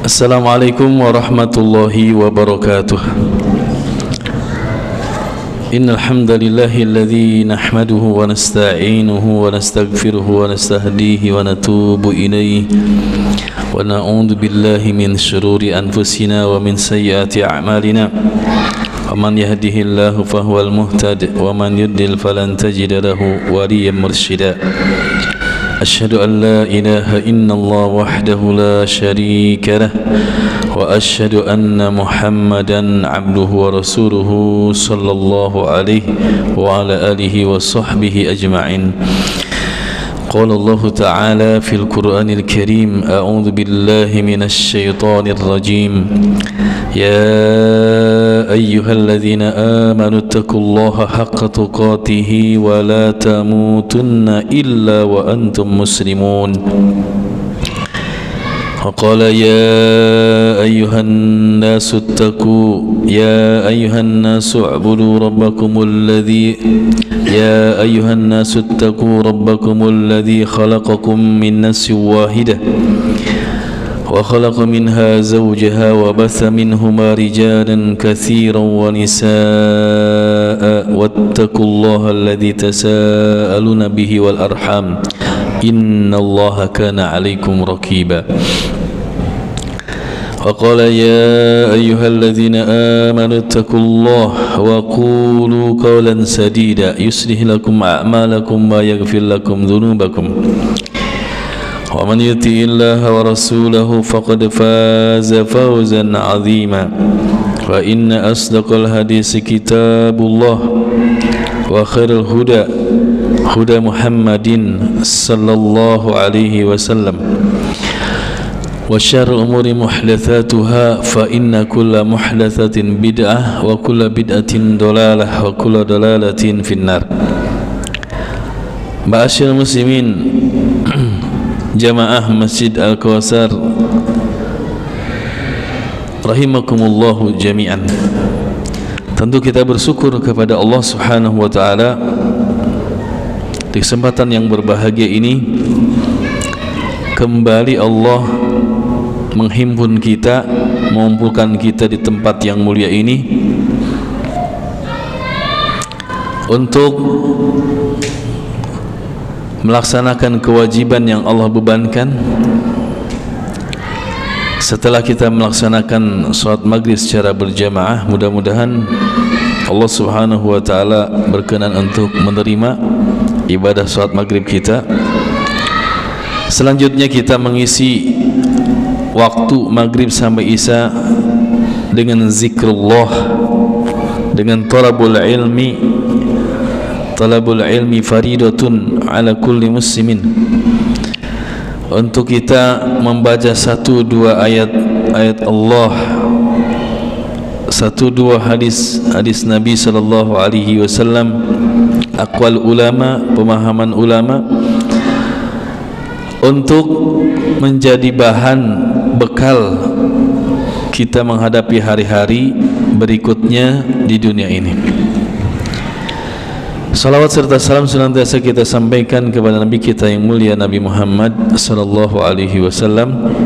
Assalamualaikum warahmatullahi wabarakatuh. Innal hamdalillahi alladzi nahmaduhu wa nasta'inuhu wa nastaghfiruhu wa nastahdihi wa natubu ilayhi wa na'udzu billahi min shururi anfusina wa min sayyiati a'malina. Man yahdihillahu fahuwal muhtad wa man yudlil falan tajida lahu waliyyan mursyida. Asyhadu an la ilaha illallah wahdahu la syarika lah wa asyhadu anna Muhammadan abduhu wa rasuluhu sallallahu alaihi wa ala alihi wa sahbihi ajma'in. قال الله تعالى في القرآن الكريم أعوذ بالله من الشيطان الرجيم يا أيها الذين آمنوا اتقوا الله حق تقاته ولا تموتن إلا وأنتم مسلمون وقال يا أيها الناس اعبدوا ربكم الذي خلقكم من نفس واحدة وخلق منها زوجها وبث منهما رجالا كثيرا ونساء واتقوا الله الذي تساءلون به والأرحام إن الله كان عليكم رقيبا وقال يا أيها الذين آمنوا اتقوا الله وقولوا قولا سديدا يصلح لكم أعمالكم ويغفر لكم ذنوبكم ومن يطع الله ورسوله فقد فاز فوزا عظيما فإن أصدق الحديث كتاب الله وخير الهدى هدى محمد صلى الله عليه وسلم وشر الأمور محدثاتها فإن كل محدثة بدعة وكل بدعة ضلالة وكل ضلالة في النار. Ma'asyiral muslimin jamaah Masjid Al-Kawthar rahimakumullahu jami'an. Tentu kita bersyukur kepada Allah Subhanahu wa taala di kesempatan yang berbahagia ini kembali Allah menghimpun kita, mengumpulkan kita di tempat yang mulia ini untuk melaksanakan kewajiban yang Allah bebankan. Setelah kita melaksanakan salat maghrib secara berjamaah, mudah-mudahan Allah Subhanahu wa taala berkenan untuk menerima ibadah salat maghrib kita. Selanjutnya kita mengisi waktu maghrib sampai isya dengan zikrullah, dengan talabul ilmi. Talabul ilmi faridatun ala kulli muslimin. Untuk kita membaca satu dua ayat Allah, satu dua hadis Nabi sallallahu alaihi wasallam, aqwal ulama, pemahaman ulama, untuk menjadi bahan bekal kita menghadapi hari-hari berikutnya di dunia ini. Salawat serta salam senantiasa kita sampaikan kepada Nabi kita yang mulia Nabi Muhammad sallallahu alaihi wasallam,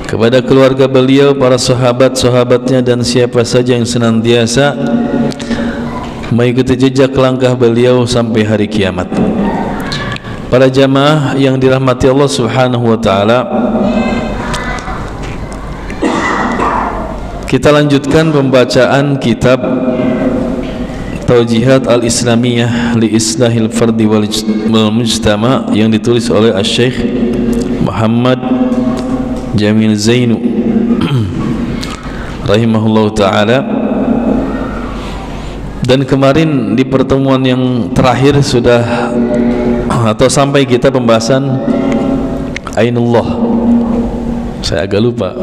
kepada keluarga beliau, para sahabat-sahabatnya, dan siapa saja yang senantiasa mengikuti jejak langkah beliau sampai hari kiamat. Para jamaah yang dirahmati Allah Subhanahu wa taala, kita lanjutkan pembacaan kitab Taujihat Al-Islamiyah li Islahil Fardi wal Mujtama yang ditulis oleh Asy-Syaikh Muhammad Jamil Zainu rahimahullahu taala. Dan kemarin di pertemuan yang terakhir sudah atau sampai kita pembahasan Ainullah. Saya agak lupa.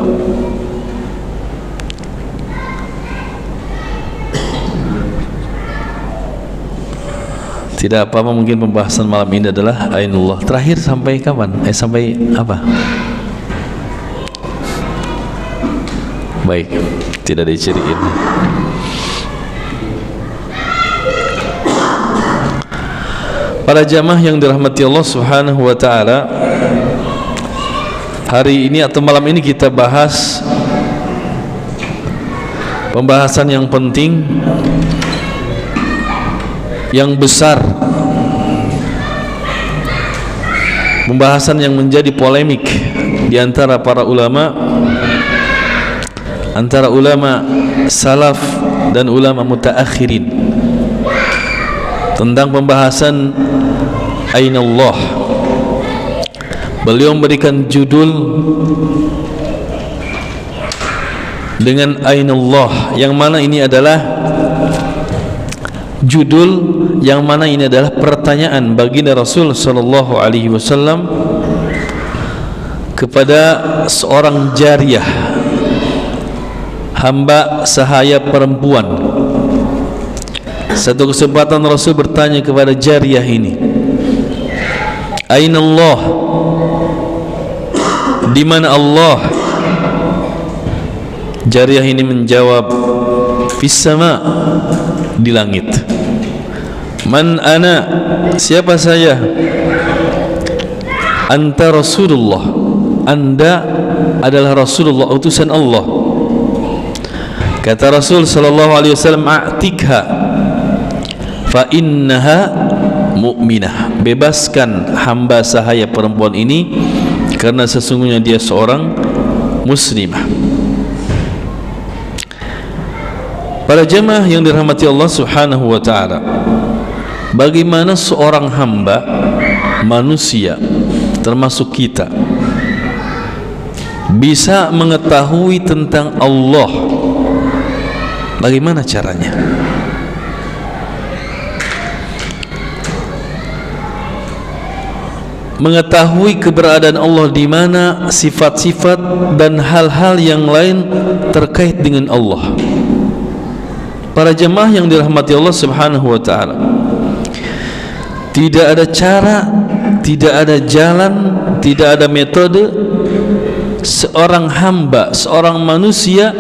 Tidak apa-apa, mungkin pembahasan malam ini adalah Ainullah. Terakhir sampai kapan? Sampai apa? Baik, tidak diciriin. Para jamaah yang dirahmati Allah Subhanahu wa taala, Hari ini atau malam ini kita bahas pembahasan yang penting, yang besar, pembahasan yang menjadi polemik di antara para ulama, antara ulama salaf dan ulama mutaakhirin, tentang pembahasan Aina Allah. Beliau memberikan judul dengan Aina Allah, yang mana ini adalah judul yang mana ini adalah pertanyaan baginda Rasul sallallahu alaihi wasallam kepada seorang jariyah, hamba sahaya perempuan. Satu kesempatan Rasul bertanya kepada jariyah ini, Aina Allah? Di mana Allah? Jariyah ini menjawab, fis sama, di langit. Man ana? Siapa saya? Anta Rasulullah. Anda adalah Rasulullah, utusan Allah. Kata Rasul sallallahu alaihi wasallam, a'tikha fa innaha mu'minah. Bebaskan hamba sahaya perempuan ini karena sesungguhnya dia seorang muslimah. Para jemaah yang dirahmati Allah Subhanahu wa taala, bagaimana seorang hamba manusia termasuk kita bisa mengetahui tentang Allah? Bagaimana caranya? Mengetahui keberadaan Allah di mana, sifat-sifat dan hal-hal yang lain terkait dengan Allah. Para jemaah yang dirahmati Allah Subhanahu wa taala, tidak ada cara, tidak ada jalan, tidak ada metode seorang hamba, seorang manusia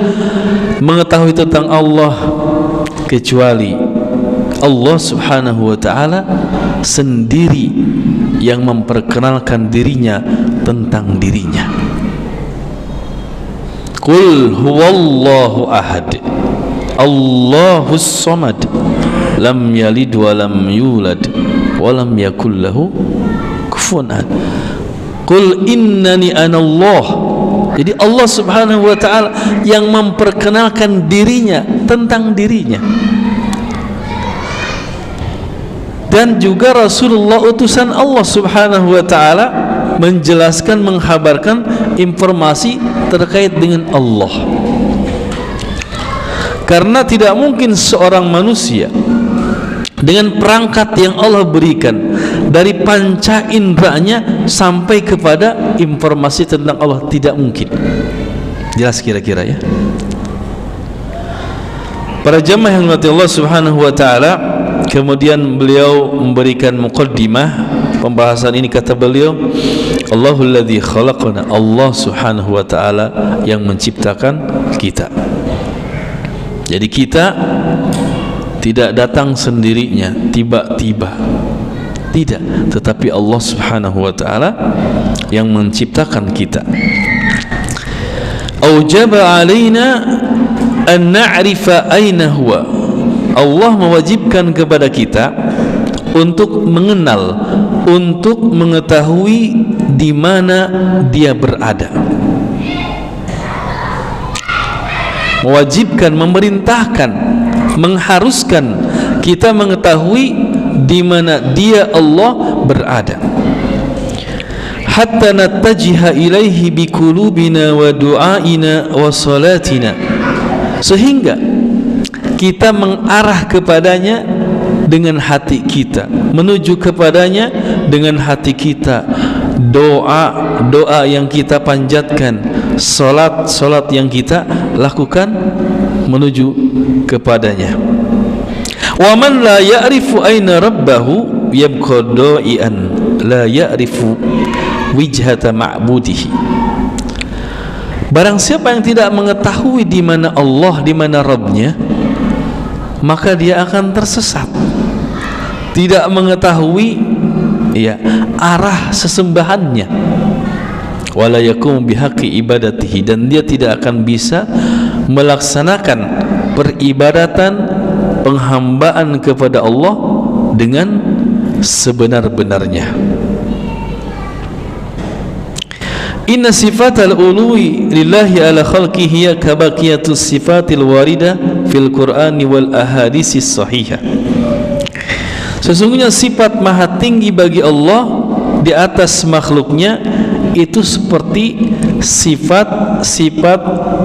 mengetahui tentang Allah kecuali Allah Subhanahu wa taala sendiri yang memperkenalkan dirinya tentang dirinya. Qul huwallahu ahad, Allahus samad, lam yalid wa lam yulad wa lam yakul lahu kufuwan ahad. Qul innani anallah. Jadi Allah Subhanahu wa taala yang memperkenalkan dirinya tentang dirinya. Dan juga Rasulullah utusan Allah Subhanahu wa taala menjelaskan, menghabarkan informasi terkait dengan Allah. Karena tidak mungkin seorang manusia dengan perangkat yang Allah berikan dari panca inderanya sampai kepada informasi tentang Allah, tidak mungkin. Jelas kira-kira ya? Para jemaah yang dirahmati Allah Subhanahu wa taala, kemudian beliau memberikan muqaddimah pembahasan ini. Kata beliau, Allahul ladzi khalaqana, Allah Subhanahu wa taala yang menciptakan kita. Jadi kita tidak datang sendirinya tiba-tiba, tidak, tetapi Allah Subhanahu wa taala yang menciptakan kita. Aujaba alaina an na'rifa aina huwa. Allah mewajibkan kepada kita untuk mengenal, untuk mengetahui di mana dia berada. Mewajibkan, memerintahkan, mengharuskan kita mengetahui di mana dia Allah berada. Hatta nattajiha ilaihi biqulubina wa du'aina wa salatina, sehingga kita mengarah kepadanya dengan hati kita, menuju kepadanya dengan hati kita, doa yang kita panjatkan, salat yang kita lakukan menuju kepadanya. Wa man la ya'rifu aina rabbahu yabqa da'ian la ya'rifu wijhata ma'budihi. Barang siapa yang tidak mengetahui di mana Allah, di mana Rabbnya, maka dia akan tersesat, tidak mengetahui arah sesembahannya. wala yaqumu bihaqqi ibadatihi, dan dia tidak akan bisa melaksanakan peribadatan penghambaan kepada Allah dengan sebenar-benarnya. Inna sifatal uluwi lillahi ala khalqihi hiya kabaqiyatus sifatil warida fil Qur'ani wal ahadisis sahihah. Sesungguhnya sifat maha tinggi bagi Allah di atas makhluknya itu seperti sifat-sifat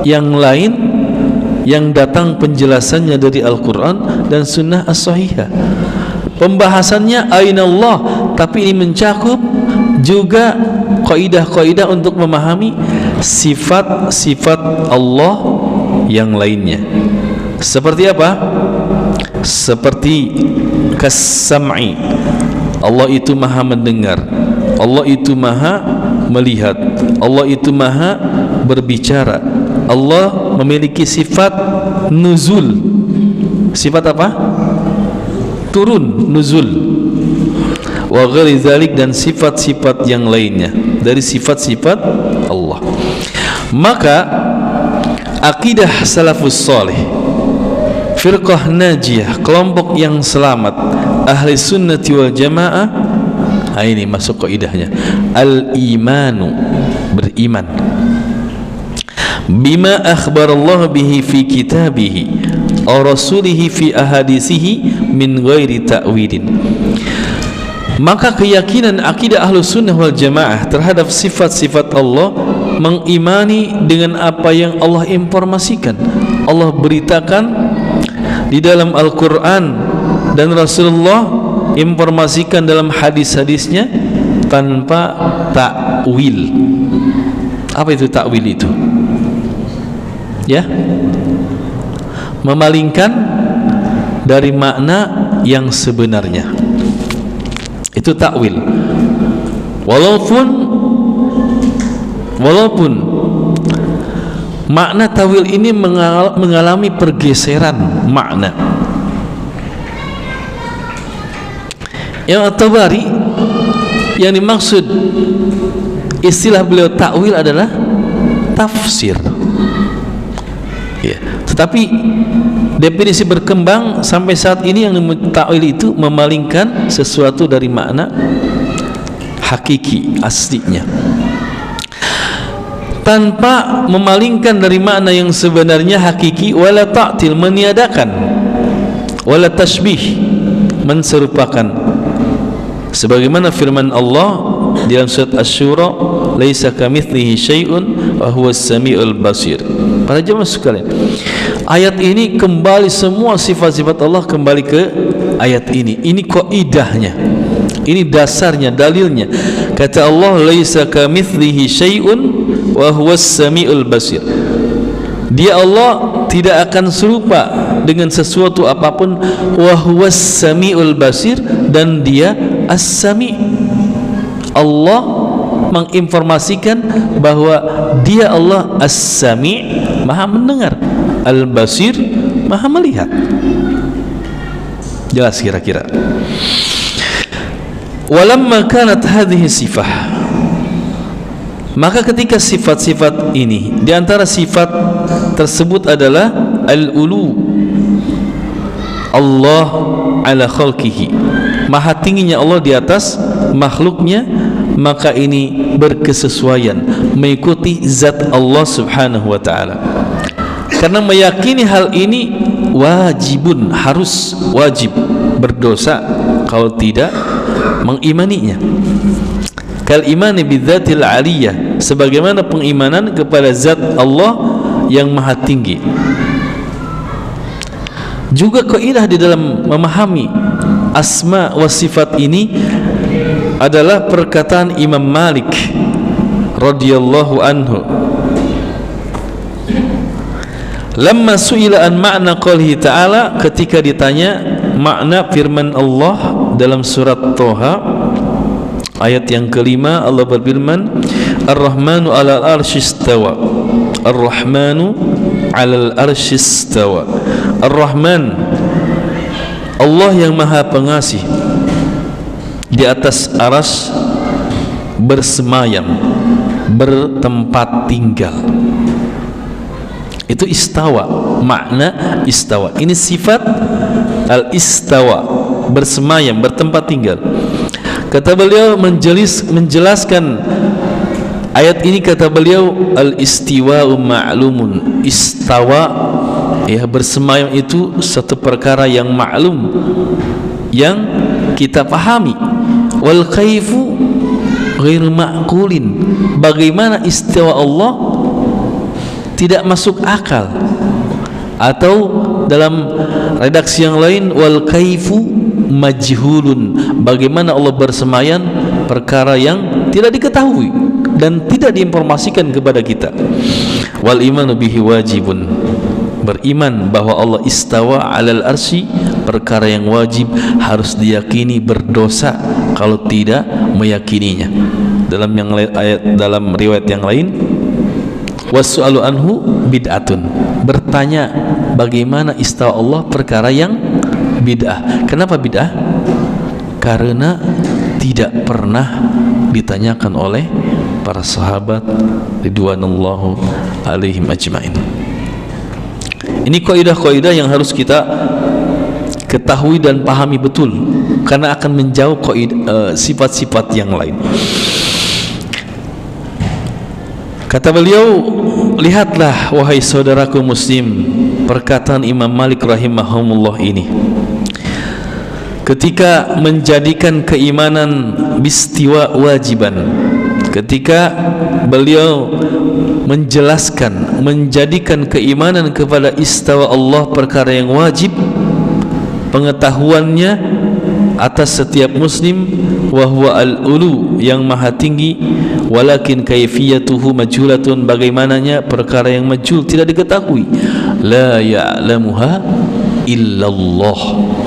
yang lain yang datang penjelasannya dari Al-Quran dan Sunnah As-Sahihah. Pembahasannya Aina Allah, tapi ini mencakup juga kaidah-kaidah untuk memahami sifat-sifat Allah yang lainnya. Seperti apa? Seperti kas-sam'i, Allah itu maha mendengar, Allah itu maha melihat, Allah itu maha berbicara, Allah memiliki sifat nuzul. Sifat apa? Turun, nuzul. Wa ghairi dzalik, dan sifat-sifat yang lainnya dari sifat-sifat Allah. Maka akidah salafus salih, firqah najiyah, kelompok yang selamat, ahli sunnati wal jamaah, ini masuk kaidahnya al-imanu, beriman, bima akhbar Allah bihi fi kitabihi aw rasulihi fi ahadisihi min ghairi ta'wilin. Maka keyakinan akidah Ahlus Sunnah wal Jamaah terhadap sifat-sifat Allah mengimani dengan apa yang Allah informasikan, Allah beritakan di dalam Al-Quran, dan Rasulullah informasikan dalam hadis-hadisnya tanpa takwil. Apa itu takwil itu? Ya, memalingkan dari makna yang sebenarnya, itu takwil. Walaupun makna takwil ini mengalami pergeseran makna. Yang At-Tabari, yang dimaksud istilah beliau takwil adalah tafsir, ya. Tetapi definisi berkembang sampai saat ini yang takwil itu memalingkan sesuatu dari makna hakiki aslinya, tanpa memalingkan dari makna yang sebenarnya hakiki, wala ta'til, meniadakan, wala tashbih, menserupakan. Sebagaimana firman Allah dalam surat Asy-Syura, laisa kamitslihi syai'un wa huwas samiul basir. Para jemaah sekalian, ayat ini kembali, semua sifat-sifat Allah kembali ke ayat ini. Ini kaidahnya, ini dasarnya, dalilnya. Kata Allah, laisa kamitslihi syai'un wa huwas samiul basir. Dia Allah tidak akan serupa dengan sesuatu apapun, wa huwas samiul basir, dan dia as-sami. Allah menginformasikan bahwa dia Allah as-sami, maha mendengar, al-basir, maha melihat. Jelas kira-kira. Walamma kanat hadhihi sifah, maka ketika sifat-sifat ini, di antara sifat tersebut adalah al-ulu, Allah ala khalqihi, maha tingginya Allah di atas makhluknya, maka ini berkesesuaian mengikuti zat Allah subhanahu wa ta'ala. Karena meyakini hal ini wajibun, harus, wajib, berdosa kalau tidak mengimaninya. Kal imani bidzatil aliyah, sebagaimana pengimanan kepada zat Allah yang maha tinggi. Juga kaidah di dalam memahami asma wa sifat ini adalah perkataan Imam Malik radhiyallahu anhu. Lamma su'ila an ma'na qoulihi ta'ala, ketika ditanya makna firman Allah dalam surat Thaha ayat yang kelima, Allah berfirman, Ar-Rahmanu 'alal arsy istawa. Ar-Rahmanu 'alal arsy istawa. Ar-Rahman, Allah yang maha pengasih, di atas aras bersemayam. bertempat tinggal. Itu istawa, makna istawa. Ini sifat al-istawa, bersemayam, bertempat tinggal. Kata beliau menjelaskan ayat ini, kata beliau al-istiwa'u ma'lumun. Istawa, ya, bersemayam itu satu perkara yang maklum, yang kita pahami. Wal kaifu ghairu ma'qulin. Bagaimana istiwa Allah tidak masuk akal. Atau dalam redaksi yang lain, wal kaifu majhulun. Bagaimana Allah bersemayam, perkara yang tidak diketahui dan tidak diinformasikan kepada kita. Wal imanu bihi wajibun. Beriman bahwa Allah istawa alal arsy, perkara yang wajib, harus diyakini, berdosa kalau tidak meyakininya. Dalam yang ayat, dalam riwayat yang lain, was'alu anhu bid'atun. Bertanya bagaimana istawa Allah, perkara yang bid'ah. Kenapa bid'ah? Karena tidak pernah ditanyakan oleh para sahabat ridwanullahu alaihim ajmain. Ini kaidah-kaidah yang harus kita ketahui dan pahami betul, karena akan menjauh sifat-sifat yang lain. Kata beliau, lihatlah wahai saudaraku muslim, perkataan Imam Malik rahimahumullah ini ketika menjadikan keimanan bistiwa wajiban. Ketika beliau menjelaskan, menjadikan keimanan kepada istawa Allah perkara yang wajib, pengetahuannya atas setiap muslim, wa huwa al-ulu, yang maha tinggi, walakin kaifiyatuhu majhulatun, bagaimananya perkara yang majhul, tidak diketahui, la ya'lamuha illallah,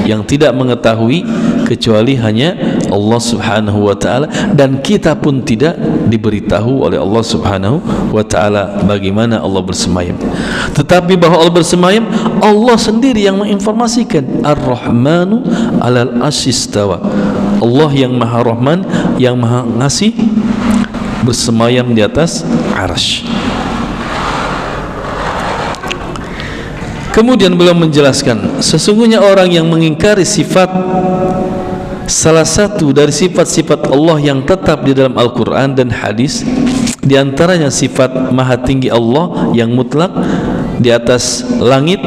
yang tidak mengetahui kecuali hanya Allah subhanahu wa ta'ala, dan kita pun tidak diberitahu oleh Allah subhanahu wa ta'ala bagaimana Allah bersemayam. Tetapi bahwa Allah bersemayam, Allah sendiri yang menginformasikan. Ar-Rahmanu alal arsy istawa. Allah yang maha rahman, yang maha ngasih, bersemayam di atas arasy. Kemudian beliau menjelaskan, sesungguhnya orang yang mengingkari sifat, salah satu dari sifat-sifat Allah yang tetap di dalam Al-Quran dan hadis, di antaranya sifat maha tinggi Allah yang mutlak di atas langit,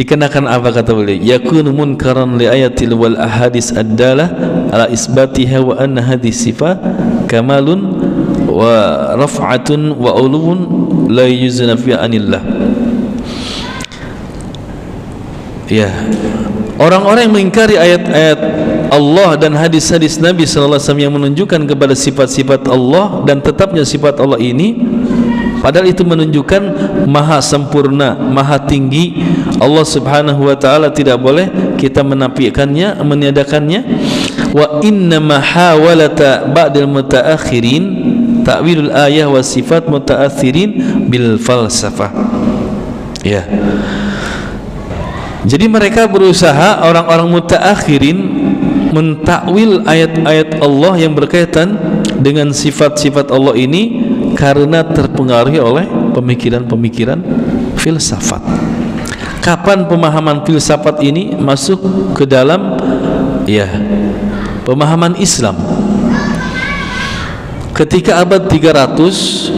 dikenakan apa kata beliau? Yakunu munkaran li ayatil wal ahadis ad-dalah ala isbatiha wa anna hadhihi sifat kamalun wa raf'atun wa ulun la yuzna fi anillah. Ya, orang-orang yang mengingkari ayat-ayat Allah dan hadis-hadis Nabi sallallahu alaihi wasallam yang menunjukkan kepada sifat-sifat Allah dan tetapnya sifat Allah ini, padahal itu menunjukkan maha sempurna, maha tinggi Allah subhanahu wa ta'ala, tidak boleh kita menafikannya, meniadakannya. Wa inna ma hawalata ba'dal mutaakhirin ta'wilul ayah wa sifat mutaakhirin bil falsafah. Ya, jadi mereka berusaha, orang-orang mutaakhirin, mentakwil ayat-ayat Allah yang berkaitan dengan sifat-sifat Allah ini karena terpengaruhi oleh pemikiran-pemikiran filsafat. Kapan pemahaman filsafat ini masuk ke dalam pemahaman Islam? Ketika abad 300,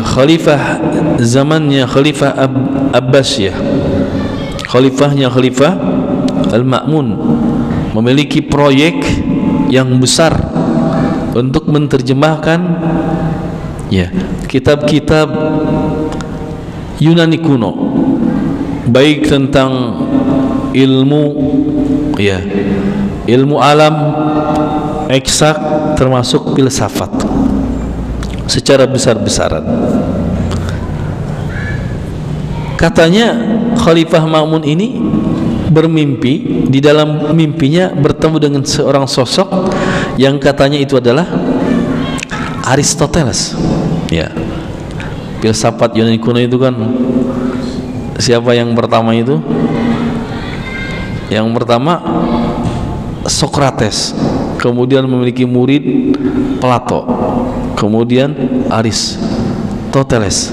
khalifah zamannya Khalifah Abbasiyah, khalifahnya Khalifah Al-Ma'mun, memiliki proyek yang besar untuk menerjemahkan kitab-kitab Yunani kuno, baik tentang ilmu alam eksak termasuk filsafat secara besar-besaran. Katanya Khalifah Ma'mun ini bermimpi, di dalam mimpinya bertemu dengan seorang sosok yang katanya itu adalah Aristoteles. Filsafat Yunani kuno itu kan, siapa yang pertama itu? Yang pertama Sokrates, kemudian memiliki murid Plato, kemudian Aristoteles.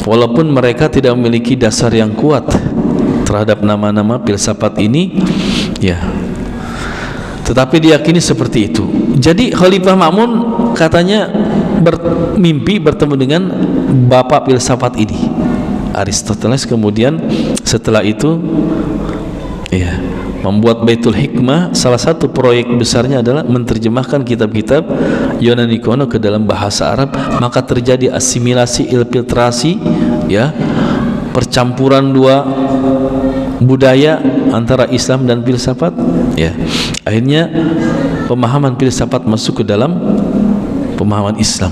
Walaupun mereka tidak memiliki dasar yang kuat terhadap nama-nama filsafat ini, tetapi diyakini seperti itu. Jadi Khalifah Ma'mun katanya bermimpi bertemu dengan bapak filsafat ini, Aristoteles. Kemudian setelah itu membuat Baitul Hikmah. Salah satu proyek besarnya adalah menerjemahkan kitab-kitab Yunani kuno ke dalam bahasa Arab. Maka terjadi asimilasi, infiltrasi, percampuran dua budaya antara Islam dan filsafat. Akhirnya pemahaman filsafat masuk ke dalam pemahaman Islam.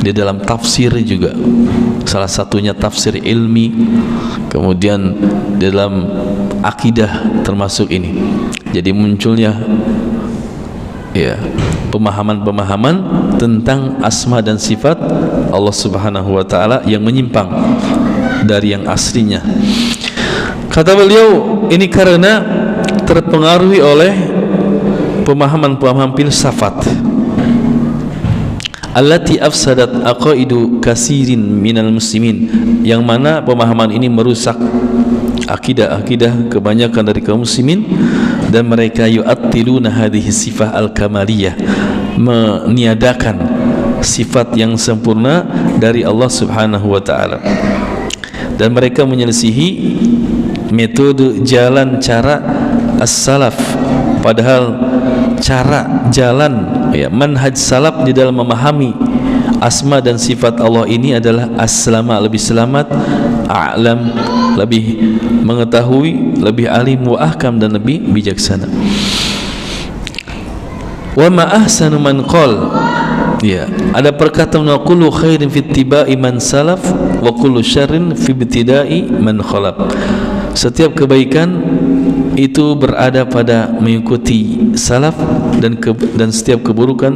Di dalam tafsir juga, salah satunya tafsir ilmi, kemudian di dalam akidah termasuk ini. Jadi munculnya pemahaman-pemahaman tentang asma dan sifat Allah Subhanahu wa taala yang menyimpang dari yang aslinya. Kata beliau, ini karena terpengaruhi oleh pemahaman-pemahaman filsafat allati afsadat aqaidu kasirin minal muslimin, yang mana pemahaman ini merusak akidah-akidah kebanyakan dari kaum muslimin, dan mereka yu'attiluna hadhihi sifah al-kamaliyah, meniadakan sifat yang sempurna dari Allah Subhanahu wa taala, dan mereka menyelisihi metode jalan cara as-salaf, padahal cara jalan manhaj salaf di dalam memahami asma dan sifat Allah ini adalah as-salama, lebih selamat, a'lam, lebih mengetahui, lebih alim, wa ahkam, dan lebih bijaksana. Wa ma ahsanu man qala, ada perkataan wa kullu khairin fi ittiba'i man salaf wa kullu syarrin fi ibtida'i man khalaf. Setiap kebaikan itu berada pada mengikuti salaf, dan setiap keburukan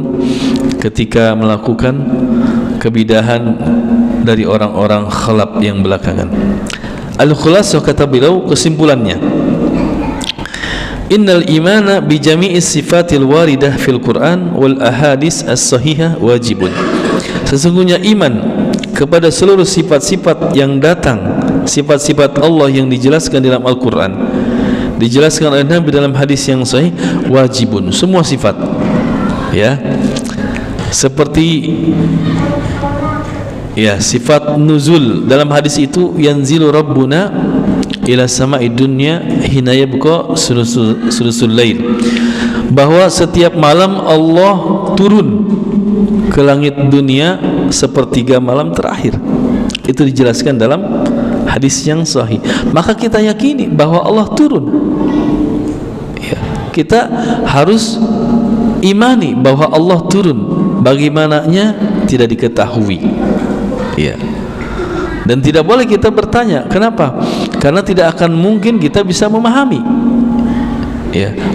ketika melakukan kebidahan dari orang-orang khalaf yang belakangan. Al-Khulasah, kata beliau, kesimpulannya, innal imana bi jami'i sifatil waridah fil Quran wal ahadis as-sahihah wajibun. Sesungguhnya iman kepada seluruh sifat-sifat yang datang, sifat-sifat Allah yang dijelaskan dalam Al-Quran, dijelaskan oleh Nabi dalam hadis yang sahih, wajibun, semua sifat, seperti sifat nuzul dalam hadis itu, yanzilu rabbuna ila sama'i dunya hina yabqa sulusul lail, bahwa setiap malam Allah turun ke langit dunia sepertiga malam terakhir. Itu dijelaskan dalam hadis yang sahih. Maka kita yakini bahwa Allah turun. Kita harus imani bahwa Allah turun. Bagaimananya tidak diketahui. Dan tidak boleh kita bertanya kenapa, karena tidak akan mungkin kita bisa memahami.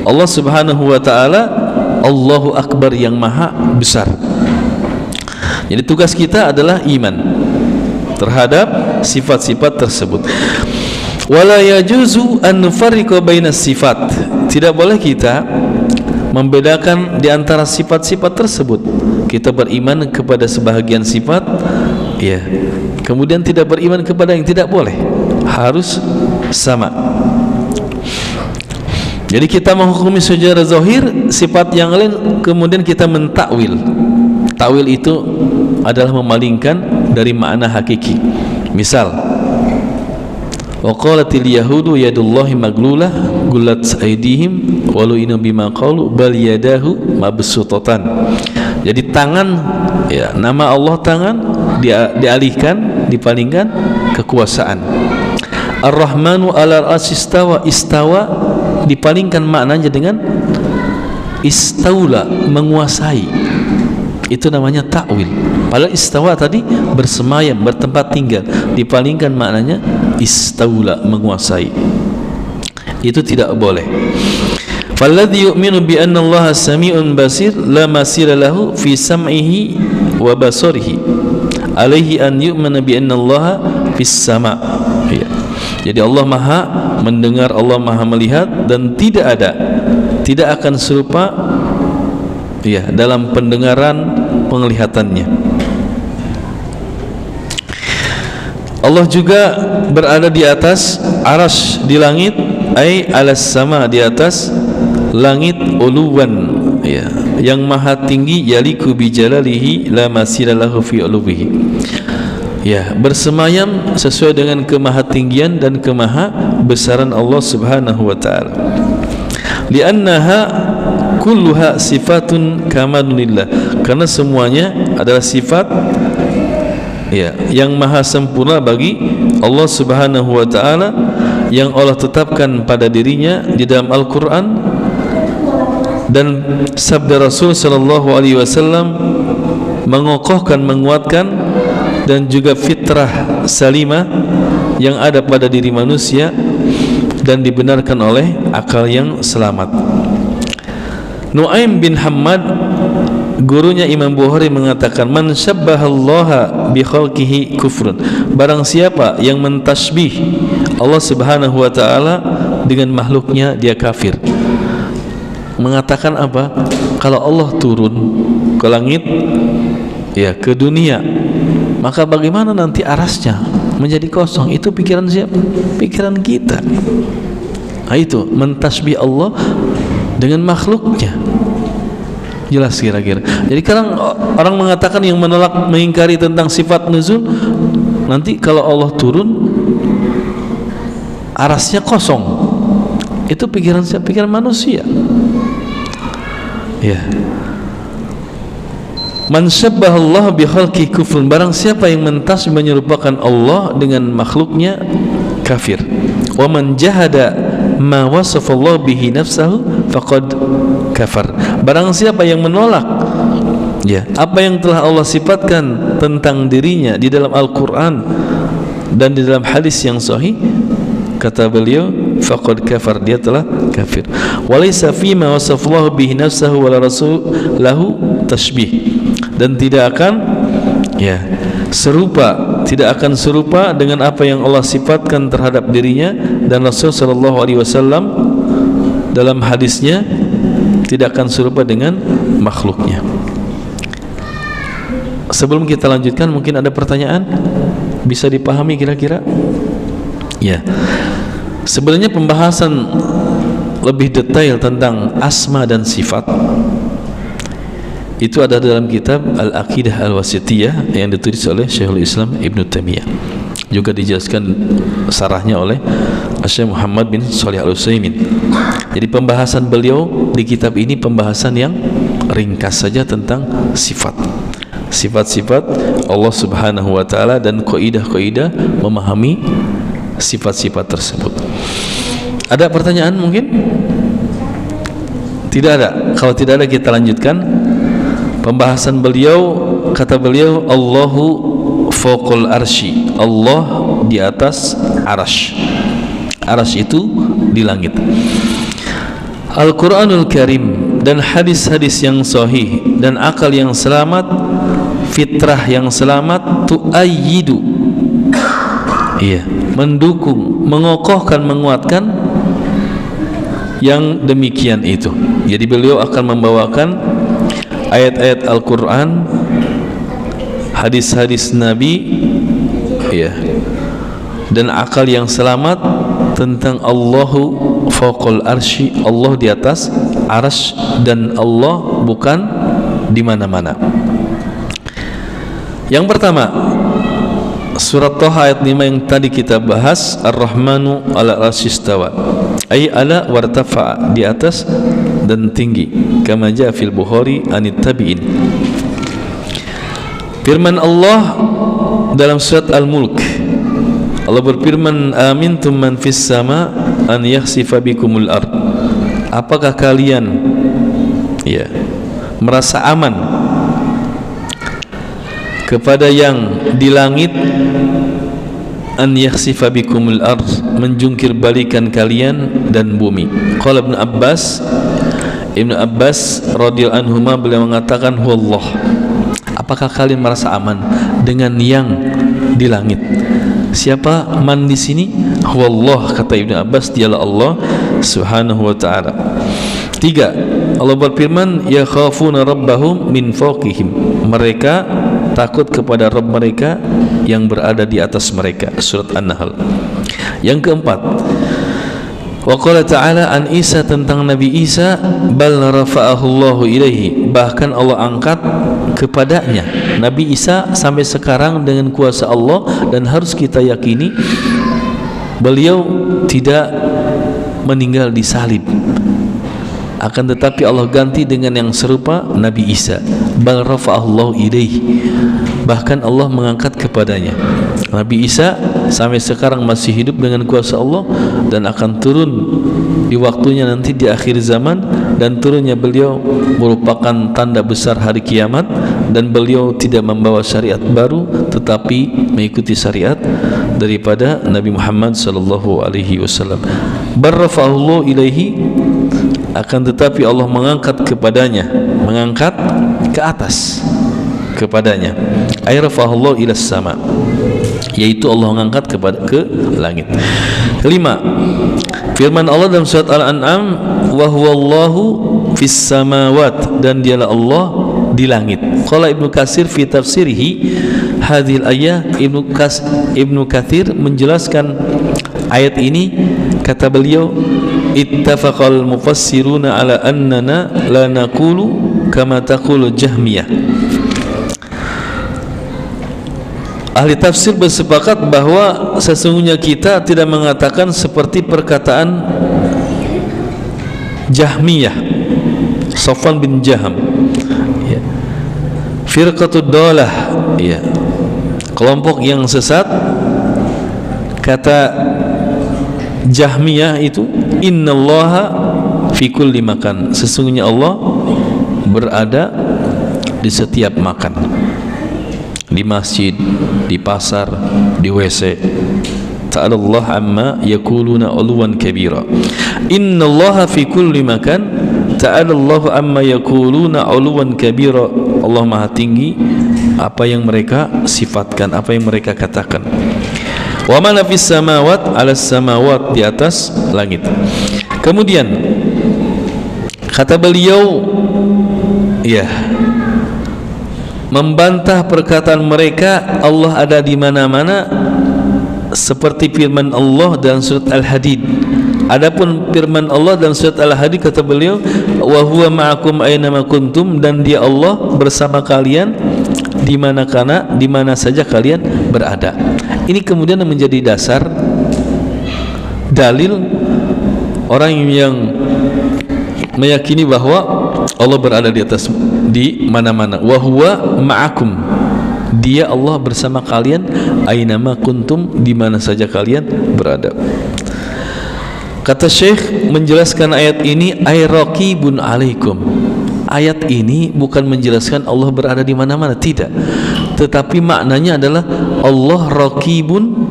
Allah Subhanahu wa ta'ala Allahu Akbar, yang maha besar. Jadi tugas kita adalah iman terhadap sifat-sifat tersebut. Wala yajuzu an nufarriqa bainas sifat, tidak boleh kita membedakan di antara sifat-sifat tersebut. Kita beriman kepada sebahagian sifat, kemudian tidak beriman kepada yang tidak boleh, harus sama. Jadi kita menghukumi secara zahir sifat yang lain, kemudian kita mentakwil. Takwil itu adalah memalingkan dari makna hakiki. Misal, wa qalatil yahudu yadullahi maglulah gullat aydihim walau inu bima qalu bal yadahu mabsutatan. Jadi tangan, nama Allah tangan, dialihkan, dipalingkan kekuasaan. Ar-Rahmanu 'alal 'arsy istawa, istawa dipalingkan maknanya dengan istaula, menguasai. Itu namanya takwil. Padahal istawa tadi bersemayam, bertempat tinggal, dipalingkan maknanya istaula, menguasai. Itu tidak boleh. Falladhi yu'minu bi anna Allah sami'un basir la masira lahu fi sam'ihi wa basarihi alaihi an yu'mina bi anna Allah fis sama'. Jadi Allah maha mendengar, Allah maha melihat, dan tidak akan serupa ya, dalam pendengaran, penglihatannya. Allah juga berada di atas arasy di langit, ai alas sama, di atas langit, uluwan, ya, yang maha tinggi, yaliku bi jalalihi la masilalahu fi ulubihi, ya, bersemayam sesuai dengan kemahatinggian dan kemahabesaran Allah Subhanahu wa taala. Li'annaha kulluha sifatun kamalillah, karena semuanya adalah sifat, ya, yang maha sempurna bagi Allah Subhanahu wa taala, yang Allah tetapkan pada dirinya di dalam Al-Qur'an dan sabda Rasul sallallahu alaihi wasallam mengokohkan, menguatkan, dan juga fitrah salimah yang ada pada diri manusia dan dibenarkan oleh akal yang selamat. Nu'aim bin Hammad, gurunya Imam Bukhari, mengatakan, man syabbahallaha bi khalqihi kufrun, barang siapa yang mentasbih Allah Subhanahu wa taala dengan makhluknya, dia kafir. Mengatakan apa? Kalau Allah turun ke langit, ya, ke dunia, maka bagaimana nanti arasnya menjadi kosong? Itu pikiran siapa? Pikiran kita. Nah, itu mentasbih Allah dengan makhluknya. Jelas kira-kira. Jadi kadang orang mengatakan, yang menolak, mengingkari tentang sifat nuzul, nanti kalau Allah turun arasnya kosong. Itu pikiran siapa? Pikiran manusia. Ya. Man syabbahallahu bi khalqi kufrun, barang siapa yang mentasbih, menyerupakan Allah dengan makhluknya, kafir. Wa man jahada ma wasafallahu bihi nafsahu faqad kafar, barang siapa yang menolak, ya, apa yang telah Allah sifatkan tentang dirinya di dalam Al-Qur'an dan di dalam hadis yang sahih, kata beliau, faqad kafar, dia telah kafir. Walaysa fima wasafallahu bihi nafsahu wala rasulahu tashbih, dan tidak akan, ya, serupa, tidak akan serupa dengan apa yang Allah sifatkan terhadap dirinya dan Rasul sallallahu alaihi wasallam dalam hadisnya, tidak akan serupa dengan makhluknya. Sebelum kita lanjutkan, mungkin ada pertanyaan bisa dipahami kira-kira? Ya. Sebenarnya pembahasan lebih detail tentang asma dan sifat itu ada dalam kitab Al-Aqidah Al-Wasithiyah yang ditulis oleh Syekhul Islam Ibn Taimiyah. Juga dijelaskan sarahnya oleh Syekh Muhammad bin Shalih Al-Utsaimin. Jadi pembahasan beliau di kitab ini pembahasan yang ringkas saja tentang sifat-sifat Allah Subhanahu wa taala dan kaidah-kaidah memahami sifat-sifat tersebut. Ada pertanyaan mungkin? Tidak ada. Kalau tidak ada, kita lanjutkan pembahasan beliau. Kata beliau, Allahu fawqal arsy, Allah di atas arasy. Arasy itu di langit. Al-Quranul Karim dan hadis-hadis yang sahih dan akal yang selamat, fitrah yang selamat, tu'ayyidu, iya, mendukung, mengokohkan, menguatkan yang demikian itu. Jadi beliau akan membawakan ayat-ayat Al-Quran, hadis-hadis Nabi, ya, dan akal yang selamat tentang Allahu fawqal arsy, Allah di atas arasy, dan Allah bukan di mana-mana. Yang pertama, surat Thaha ayat 5 yang tadi kita bahas, Ar-Rahmanu ala arsy istawa, ay ala wartafa, di atas dan tinggi, kama jaa fil Bukhari anit tabi'in. Firman Allah dalam surat Al-Mulk, Allah berfirman, amintum man fis sama an yakhsifa bikumul ard, apakah kalian, ya, merasa aman kepada yang di langit, an yakhsifa bikumul ard, menjungkir balikan kalian dan bumi. Qala Ibnu Abbas radhiyallahu anhuma, beliau mengatakan, huwallah, apakah kalian merasa aman dengan yang di langit? Siapa man di sini? Huwallah, kata Ibnu Abbas, dialah Allah Subhanahu wa taala. 3, Allah berfirman, yakhafuna rabbahum min fawqihim, mereka takut kepada Rabb mereka yang berada di atas mereka. Surat An-Nahl. Yang keempat, wa qala ta'ala an Isa, tentang Nabi Isa, bal rafa'ahu Allahu ilaihi, bahkan Allah angkat kepadanya. Nabi Isa sampai sekarang dengan kuasa Allah, dan harus kita yakini beliau tidak meninggal di salib, akan tetapi Allah ganti dengan yang serupa, Nabi Isa. Bal rafa'ahu Allahu ilaihi, bahkan Allah mengangkat kepadanya. Nabi Isa sampai sekarang masih hidup dengan kuasa Allah, dan akan turun di waktunya nanti di akhir zaman, dan turunnya beliau merupakan tanda besar hari kiamat, dan beliau tidak membawa syariat baru tetapi mengikuti syariat daripada Nabi Muhammad sallallahu alaihi wasallam. Barrafa'allahu ilaihi, akan tetapi Allah mengangkat kepadanya, mengangkat ke atas kepadanya. Ay rafa'allahu ilas sama, yaitu Allah mengangkat ke langit. Kelima, firman Allah dalam surat Al-An'am, wa huwallahu fis samawat, dan dialah Allah di langit. Qala Ibnu Katsir fi tafsirihi hadhil ayah, Ibnu Katsir menjelaskan ayat ini, kata beliau, ittafaqal mufassiruna ala annana la naqulu kama taqulu Jahmiyah. Ahli tafsir bersepakat bahwa sesungguhnya kita tidak mengatakan seperti perkataan Jahmiyah, Safwan bin Jaham, ya. Firqatud Dalah, ya, kelompok yang sesat. Kata Jahmiyah itu, innallaha fi kulli makan, sesungguhnya Allah berada di setiap makan, di masjid, di pasar, di WC. Ta'ala Allah amma yakuluna uluwan kabira. Innallaha fi kulli makan, ta'ala Allah amma yakuluna uluwan kabira. Allah Maha tinggi apa yang mereka sifatkan, apa yang mereka katakan. Wa mana fis samawat, ala samawat, di atas langit. Kemudian kata beliau, ya, membantah perkataan mereka Allah ada di mana-mana, seperti firman Allah dalam surat Al-Hadid. Adapun firman Allah dalam surat Al-Hadid, kata beliau, wa huwa ma'akum aina ma kuntum, dan dia Allah bersama kalian di mana saja kalian berada. Ini kemudian menjadi dasar dalil orang yang meyakini bahwa Allah berada di atas, di mana-mana. Wa huwa ma'akum, dia Allah bersama kalian, ainama kuntum, di mana saja kalian berada. Kata Syekh menjelaskan ayat ini, ay raqibun alaikum. Ayat ini bukan menjelaskan Allah berada di mana-mana, tidak, tetapi maknanya adalah Allah raqibun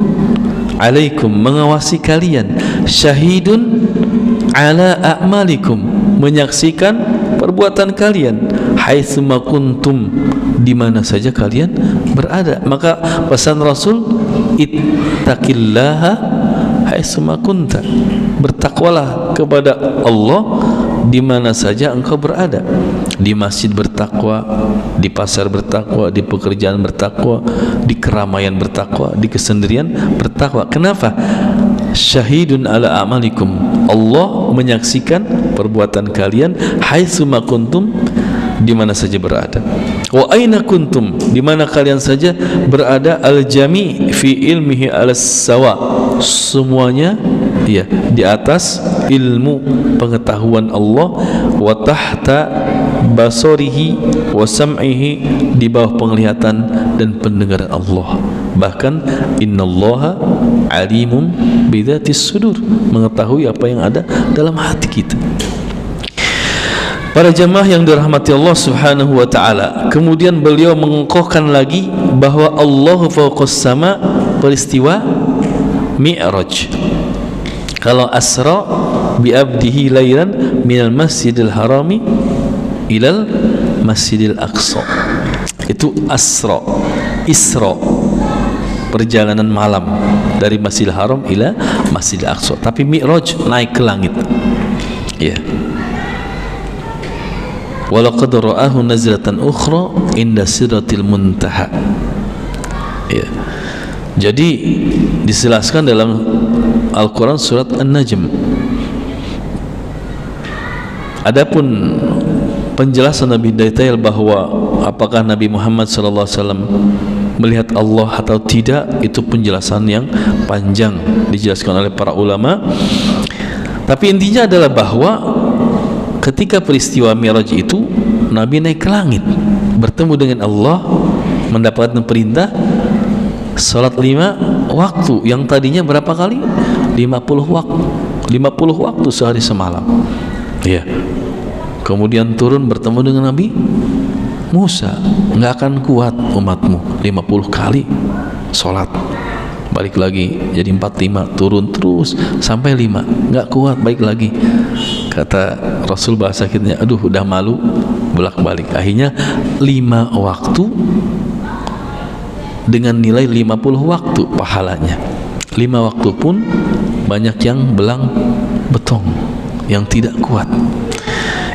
alaikum, mengawasi kalian, syahidun ala a'malikum, menyaksikan perbuatan kalian, haitsuma kuntum, di mana saja kalian berada. Maka pesan Rasul, ittaqillaha haitsuma kunta, bertakwalah kepada Allah di mana saja engkau berada. Di masjid bertakwa, di pasar bertakwa, di pekerjaan bertakwa, di keramaian bertakwa, di kesendirian bertakwa. Kenapa? Syahidun ala a'malikum, Allah menyaksikan perbuatan kalian, haitsuma kuntum, di mana saja berada. Wa aina kuntum, di mana kalian saja berada, al-jami fi ilmihi alas-sawa, semuanya, ya, di atas ilmu pengetahuan Allah, wa tahta basarihi wa sam'ihi, di bawah penglihatan dan pendengaran Allah. Bahkan innallaha alimum bidzatis sudur, mengetahui apa yang ada dalam hati kita. Para jemaah yang dirahmati Allah Subhanahu wa taala, kemudian beliau mengokohkan lagi bahwa Allahu fawqas sama, peristiwa Mi'raj. Kalau asra bi abdihi lailan minal masjidil harami ilal masjidil aqsa, itu asra, isra, perjalanan malam dari Masjidil Haram ila Masjidil Aqsa. Tapi Mi'raj naik ke langit, ya. walaqad ra'ahu nazlatan ukhra inda sidratil muntaha. Ya. Jadi dijelaskan dalam Al-Quran surat An-Najm. Adapun penjelasan lebih detail bahwa apakah Nabi Muhammad SAW melihat Allah atau tidak, itu penjelasan yang panjang dijelaskan oleh para ulama. Tapi intinya adalah bahwa ketika peristiwa Mi'raj itu Nabi naik ke langit, bertemu dengan Allah, mendapatkan perintah salat 5 waktu yang tadinya berapa kali? 50 waktu sehari semalam. Ya. Kemudian turun bertemu dengan Nabi Musa, nggak akan kuat umatmu 50 kali sholat, balik lagi jadi 45, turun terus sampai 5, nggak kuat, balik lagi. Kata Rasul bahasa kitanya, aduh udah malu, bolak-balik. Akhirnya 5 waktu dengan nilai 50 waktu pahalanya. 5 waktu pun banyak yang belang betong, yang tidak kuat.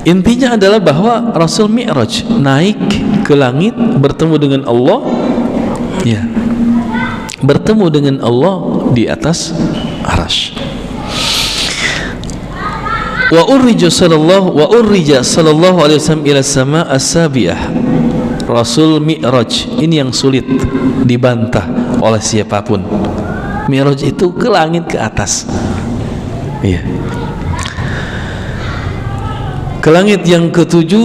Intinya adalah bahwa Rasul Mi'raj naik ke langit, bertemu dengan Allah, ya, bertemu dengan Allah di atas Arsy. Wa urrija sallallahu alaihi wasallam ila sama as-sabiah. Rasul Mi'raj ini yang sulit dibantah oleh siapapun. Mi'raj itu ke langit ke atas. Iya. Ke langit yang ke-7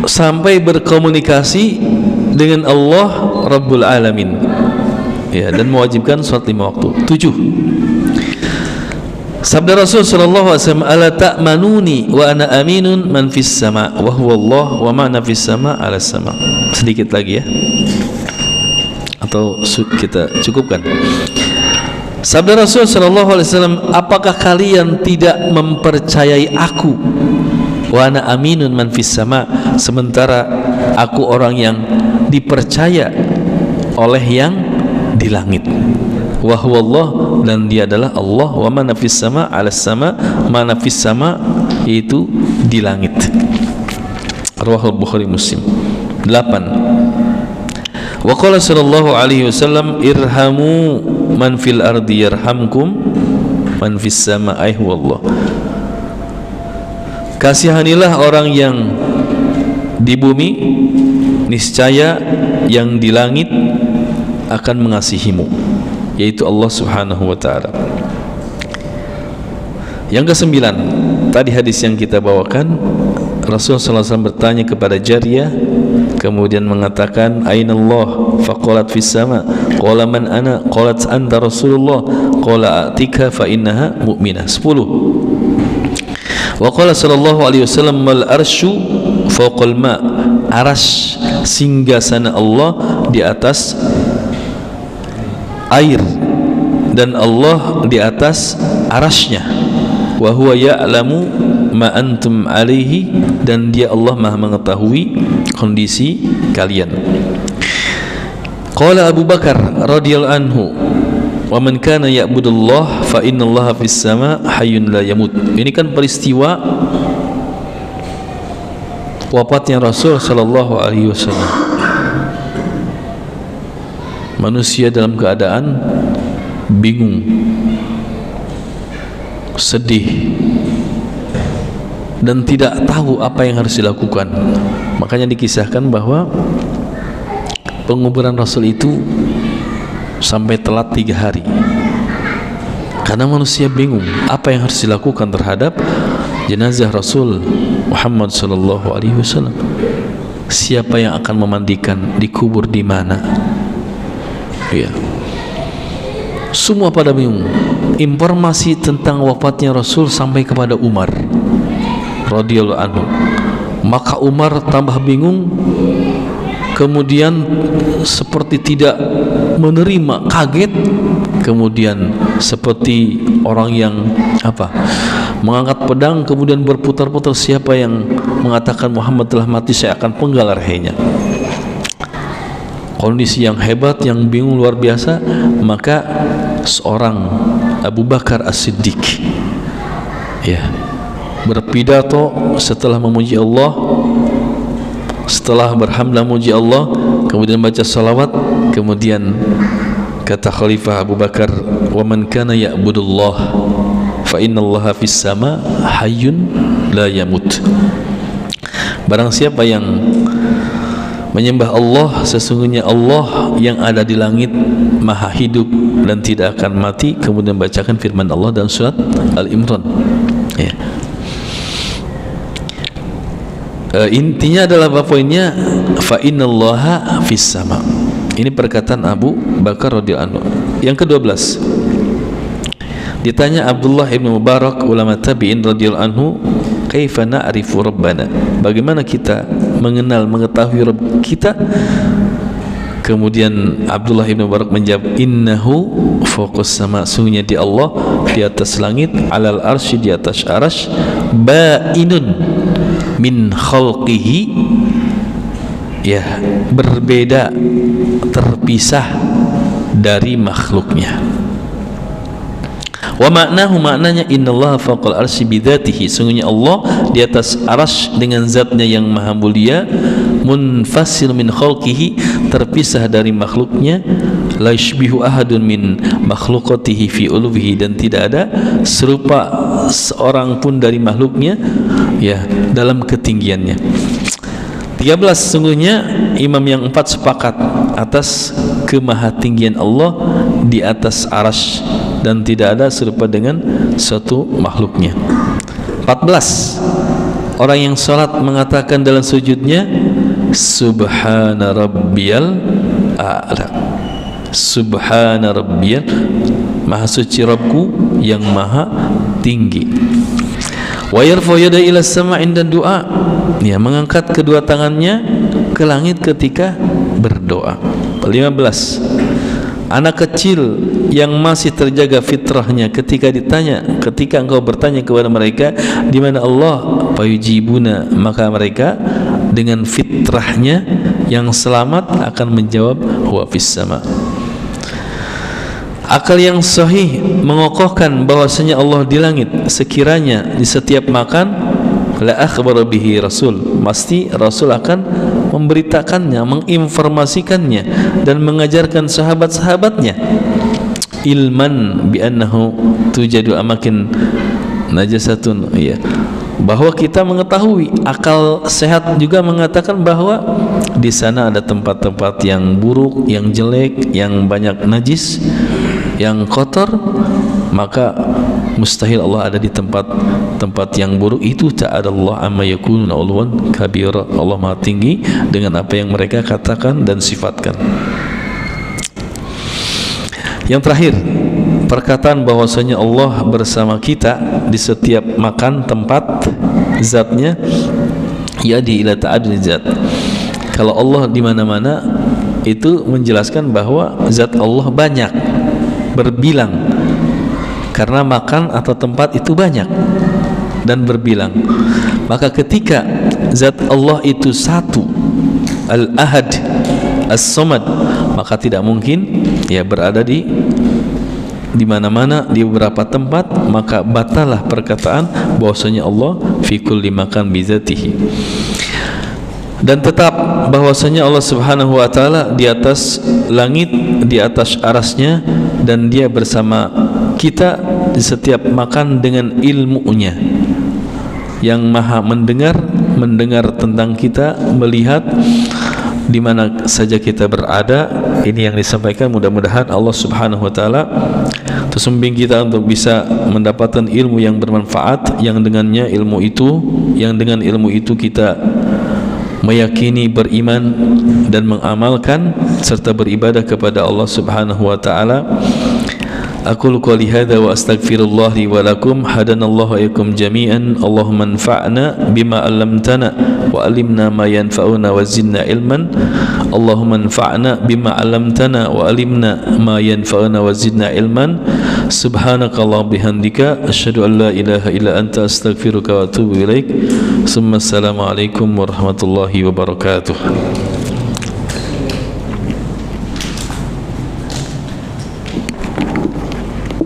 sampai berkomunikasi dengan Allah Rabbul Alamin, ya, dan mewajibkan sholat 5 waktu. 7. Sabda Rasul sallallahu alaihi wasallam, ala ta'manuni wa ana aminun man fis sama wa huwa Allah wa ma'na fis sama ala sama. Sedikit lagi ya, atau kita cukupkan. Sabda Rasul sallallahu alaihi wasallam, apakah kalian tidak mempercayai aku? Wa ana aminun man fis sama, sementara aku orang yang dipercaya oleh yang di langit. Wa huwa Allah, dan dia adalah Allah. Wa man fis sama ala sama, mana fis sama itu di langit. Riwayat Bukhari Muslim. 8. Wa qala sallallahu alaihi wasallam, irhamu man fil ardi yarhamkum man fis sama ayhu Allah. Kasihanilah orang yang di bumi, niscaya yang di langit akan mengasihimu, yaitu Allah Subhanahu wa ta'ala. Yang ke-9, tadi hadis yang kita bawakan, Rasulullah SAW bertanya kepada Jariyah, kemudian mengatakan, aina Allah? Faqalat fis sama. Qala man ana? Qalat anta Rasulullah. Qala atika fa innaha mu'minah. 10. Wa qala sallallahu alaihi wasallam, mal arsyu fawqal ma. Arsy, singgasana Allah di atas air, dan Allah di atas arasy-Nya. Wa huwa ya'lamu ma antum alaihi, dan dia Allah Maha mengetahui kondisi kalian. Qala Abu Bakar radhiyallahu anhu, wa man kana ya'budullah fa innallaha fis sama hayyun la yamut. Ini kan peristiwa wafatnya Rasul sallallahu alaihi wasallam. Manusia dalam keadaan bingung, sedih, dan tidak tahu apa yang harus dilakukan. Makanya dikisahkan bahwa penguburan Rasul itu sampai telat 3 hari, karena manusia bingung apa yang harus dilakukan terhadap jenazah Rasul Muhammad sallallahu alaihi wasallam. Siapa yang akan memandikan, dikubur di mana? Ya. Semua pada bingung. Informasi tentang wafatnya Rasul sampai kepada Umar radhiyallahu anhu. Maka Umar tambah bingung, kemudian seperti tidak menerima, kaget, kemudian seperti orang yang mengangkat pedang kemudian berputar-putar, siapa yang mengatakan Muhammad telah mati, saya akan penggal lehernya. Kondisi yang hebat, yang bingung luar biasa. Maka seorang Abu Bakar As-Siddiq, ya, berpidato setelah memuji Allah, setelah berhamdulillah memuji Allah, kemudian baca salawat, kemudian kata Khalifah Abu Bakar, wa man kana ya'budullah fa innallaha fis sama hayyun la yamut. Barang siapa yang menyembah Allah, sesungguhnya Allah yang ada di langit maha hidup dan tidak akan mati. Kemudian bacakan firman Allah dalam surat Al-Imran, ya. Intinya adalah poinnya fa innallaha fis sama. Ini perkataan Abu Bakar radhiyallahu anhu. Yang ke-12, ditanya Abdullah ibn Mubarak, ulama tabi'in radhiyallahu anhu, kaifa na'rifu rabbana, bagaimana kita mengetahui Rabb kita? Kemudian Abdullah ibn Mubarak menjawab, innahu fawqas sama, sungguhnya di Allah di atas langit, alal arsy, di atas arasy, ba'inun min khalqihi, ya, berbeda, terpisah dari makhluknya. Wa maknahu, maknanya innallaha fawqal arsy bidzatihi, sungguhnya Allah di atas arasy dengan zatnya yang maha mulia, munfasil min khalqihi, terpisah dari makhluknya, la yushbihu ahadun min makhluqatihi fi ulubihi, dan tidak ada serupa seorang pun dari makhluknya, ya, dalam ketinggiannya. 13, sungguhnya imam yang 4 sepakat atas kemahatinggian Allah di atas arasy dan tidak ada serupa dengan suatu makhluknya. 14, orang yang salat mengatakan dalam sujudnya, subhana rabbiyal a'la, subhana rabbiyal, maha suci Rabbku yang maha tinggi. Wa yarfa yadayhi ila sama' inda du'a, ya, mengangkat kedua tangannya ke langit ketika berdoa. 15, anak kecil yang masih terjaga fitrahnya ketika engkau bertanya kepada mereka di mana Allah, fayujibuna, maka mereka dengan fitrahnya yang selamat akan menjawab huwa fis sama. Akal yang sahih mengokohkan bahwasanya Allah di langit, sekiranya di setiap makan la akhbara bihi rasul, pasti Rasul akan memberitakannya, menginformasikannya dan mengajarkan sahabat-sahabatnya, ilman bi annahu tujadu amakin najasatun, ya, bahwa kita mengetahui. Akal sehat juga mengatakan bahwa di sana ada tempat-tempat yang buruk, yang jelek, yang banyak najis, yang kotor, maka mustahil Allah ada di tempat yang buruk itu. Ta'adallah amma yakununa ulwan kabira, Allah maha tinggi dengan apa yang mereka katakan dan sifatkan. Yang terakhir, perkataan bahwasanya Allah bersama kita di setiap makan tempat zatnya, ya, di ila ta'adul zat. Kalau Allah di mana-mana itu menjelaskan bahwa zat Allah banyak, berbilang, karena makan atau tempat itu banyak dan berbilang. Maka ketika zat Allah itu satu, al-ahad, as-samad, maka tidak mungkin, ya, berada di mana-mana, di beberapa tempat, maka batalah perkataan bahwasanya Allah fi kulli makan bizatihi. Dan tetap bahwasanya Allah Subhanahu wa taala di atas langit, di atas arasnya, dan dia bersama kita di setiap makan dengan ilmunya yang maha mendengar tentang kita, melihat di mana saja kita berada. Ini yang disampaikan, mudah-mudahan Allah Subhanahu wa taala terus membimbing kita untuk bisa mendapatkan ilmu yang bermanfaat, yang dengan ilmu itu kita meyakini, beriman dan mengamalkan serta beribadah kepada Allah Subhanahu wa taala. Aqulu qouli hadza wa astaghfirullah li wa lakum, hadanallahu wa iyyakum jami'an. Allahumma anfa'na bima 'allamtana wa 'allimna ma yanfa'una wa zidna ilman. Allahumma anfa'na bima 'allamtana wa 'allimna ma yanfa'una wa zidna ilman. Subhanakallah bihamdika asyhadu an la ilaha illa anta astaghfiruka wa atubu ilaik. Assalamualaikum warahmatullahi wabarakatuh.